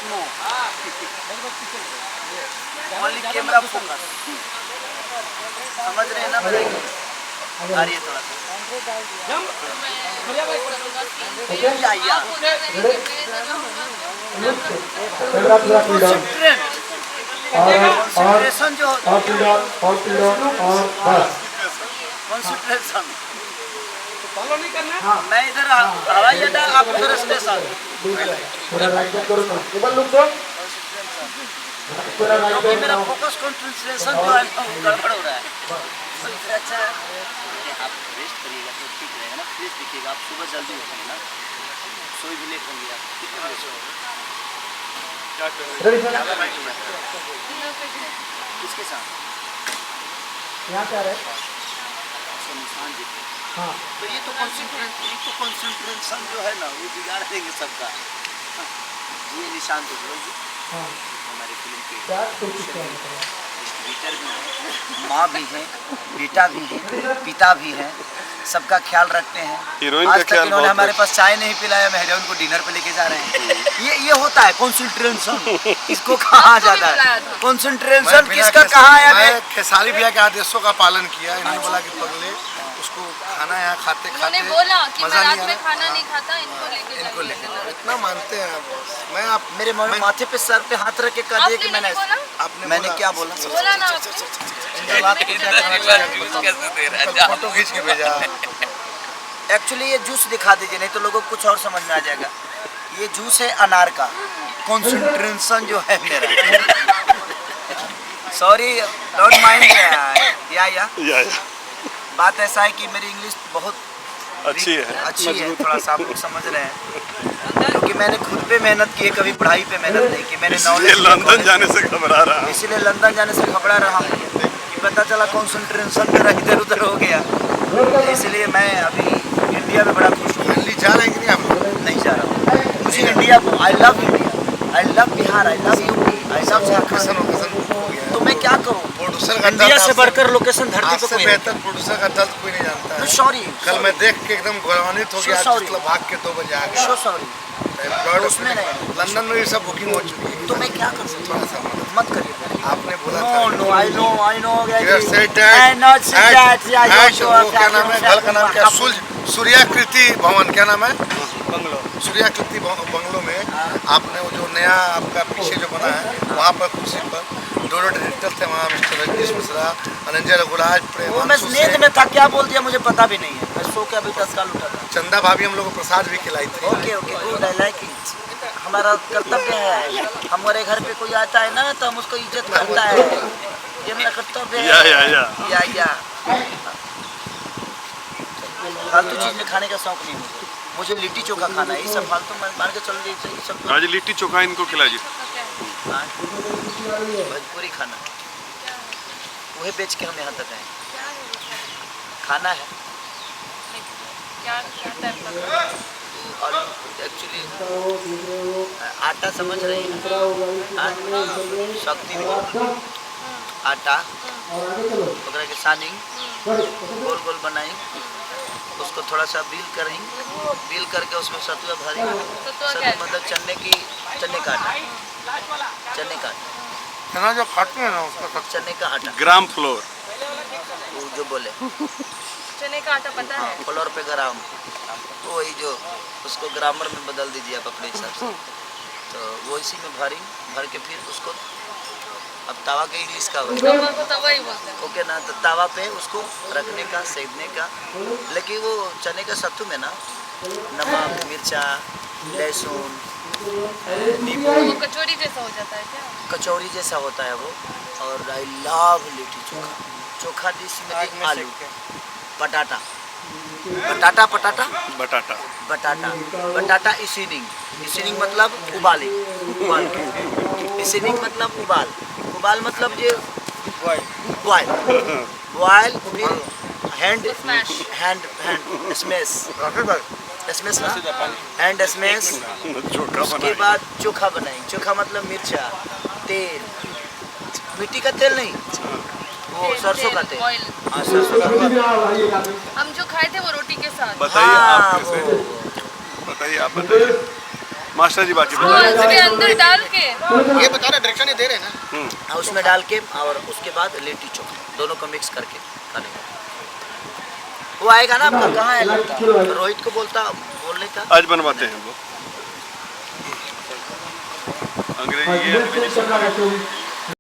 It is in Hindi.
No, only camera focus. समझ रहे हैं ना मेरे? आ रही है थोड़ा सा। कंसंट्रेशन जो कंसंट्रेशन मैं इधर हवाई अड्डा, आप उधर स्टेशन। क्योंकि मेरा फोकस कंसंट्रेशन जो है गड़बड़ हो रहा है। अच्छा आप रेस्ट करिएगा तो ठीक रहेगा ना, फ्रेश दिखिएगा। आप सुबह जल्दी उठेंगे ना, सोई भी लेट होंगे आप। कितने बजे सोओगे? किसके साथ? यहाँ क्या रहे? निशान जी। हाँ तो ये तो कंसंट्रेशन जो है ना वो बिगाड़ देंगे सबका। ये निशान तो हाँ हमारी फिल्म के क्या कुछ डिस्ट्रीब्यूटर भी हैं, माँ भी हैं, बेटा भी है, पिता भी हैं, सबका ख्याल रखते हैं। हीरोइन आज का तक ख्याल इन्होंने बहुत हमारे पास चाय नहीं पिलाया, मैं हीरोइन को डिनर पे लेके जा रहे हैं। ये होता है कंसंट्रेशन। इसको कहा जाता है कंसंट्रेशन। किसका कहा है? मैं खेसारी भैया के आदेशों का पालन किया। इन्होंने बोला कि पगले उसको खाना यहाँ खाते खाते बोला कि मैं मजा रात नहीं में आ खाना नहीं खाता, इनको लेके इनको जाइए। लेकर इतना मानते हैं आप। मैं आप मेरे माथे पे सर पे हाथ रख के कह दिए कि मैंने मैंने क्या बोला? बोला ना फोटो खींच के भेजा। एक्चुअली ये जूस दिखा दीजिए, नहीं तो लोगों को कुछ और समझ में आ जाएगा। ये जूस है अनार का। कंसंट्रेशन जो है मेरा, सॉरी डोंट माइंड। या बात ऐसा है कि मेरी इंग्लिश बहुत अच्छी है, थोड़ा सा आप लोग समझ रहे हैं। क्योंकि मैंने खुद पे मेहनत की है, कभी पढ़ाई पे मेहनत नहीं की। मैंने नॉलेज लंदन जाने से घबरा रहा हूँ, इसलिए लंदन जाने से घबरा रहा हूँ कि पता चला कंसंट्रेशन मेरा इधर उधर हो गया। इसलिए मैं अभी इंडिया में बड़ा खुश हूँ। दिल्ली जा रहे हैं कि नहीं आप लोग? नहीं जा रहा हूँ। मुझे इंडिया को, I love India, I love Bihar, I love UP, I love Jharkhand. तो मैं क्या करूँ? प्रोड्यूसर का इंडिया से बढ़कर लोकेशन धरती पे कोई है। बेहतर प्रोड्यूसर का दर्द कोई नहीं जानता है। सॉरी, कल मैं देख के एकदम गौरवान्वित हो गया। Sorry. मतलब भाग के 2 बजे आ गया। So sorry. उसमें नहीं। लंदन में भी सब बुकिंग हो चुकी है। तो मैं क्या कर सकता हूँ? मत करिए। आपने बोला नो था no, I know You said that not say that, yeah, at you वो क्या नाम है घर का नाम क्या? सूर्याकृति भवन, क्या नाम है? सूर्याकृति बंगलो में आपने वो जो नया आपका पीछे जो बना है वहाँ पर कुर्सी पर 2 डायरेक्टर थे वहाँ, मिस्टर रजनीश मिश्रा, अनंजय रघुराज, वो मैं नींद में था, क्या बोल दिया मुझे पता भी नहीं है। मैं सो के अभी तत्काल उठा था। चंदा भाभी हम लोग को प्रसाद भी खिलाई थी। Okay okay, good, I like it. हमारा कर्तव्य है, हमारे घर पे कोई आता है ना तो हम उसको इज्जत करता है। ये मेरा कर्तव्य है। या फालतू चीज में खाने का शौक नहीं मुझे। मुझे लिट्टी चोखा खाना है। ये सब फालतू मार के चल दीजिए सब। आज लिट्टी चोखा इनको खिलाइए। भोजपुरी खाना वही बेच के हम यहाँ तक आए। खाना है एक्चुअली आटा, समझ रही है? शक्ति आटा ओकरा के सानी गोल गोल बनाई, उसको थोड़ा सा बील करके उसमें सतुआ भरी। सतुआ मतलब चने का आटा चना जो खाते हैं ना उसका चने का आटा, ग्राम फ्लोर वो जो बोले चने का आटा पता है? फ्लोर पे ग्राम, तो वही जो उसको ग्रामर में बदल दीजिए आप अपने हिसाब से। तो वो इसी में भर के फिर उसको, अब तवा के इंग्लिश का तवा ही बोलते हैं। ओके ना, तो तवा पे उसको रखने का, सेकने का। लेकिन वो चने का सत्तू में ना नमक, मिर्चा, लहसुन, नींबू, वो कचौरी जैसा हो जाता है क्या? कचौरी जैसा होता है वो। और I love litti chokha dish में आलू, बटाटा इसीनिंग मतलब उबाल के, इसीनिंग मतलब उबाल मतलब ये बॉयल फिर हैंड स्मैश उसके बाद चोखा बनाएंगे। चोखा मतलब मिर्चा, तेल, मिट्टी का तेल नहीं, वो सरसों का तेल। हाँ, सरसों का तेल। हम जो खाए थे वो रोटी के साथ। बताइए आप कैसे? बताइए आप बताइए। मास्टर जी बाकी वो इसके अंदर डाल के ये बता रहे डायरेक्शन ही दे रहे हैं ना। हाँ, उसमें डाल के और उसके बाद लिट्टी चोखा दोनों को मिक्स करके खाने का। वो आएगा ना आपका, कहाँ है लड़का? रोहित को बोलने का। आज बनवाते हैं वो अंग्रेजी ये चेक करना है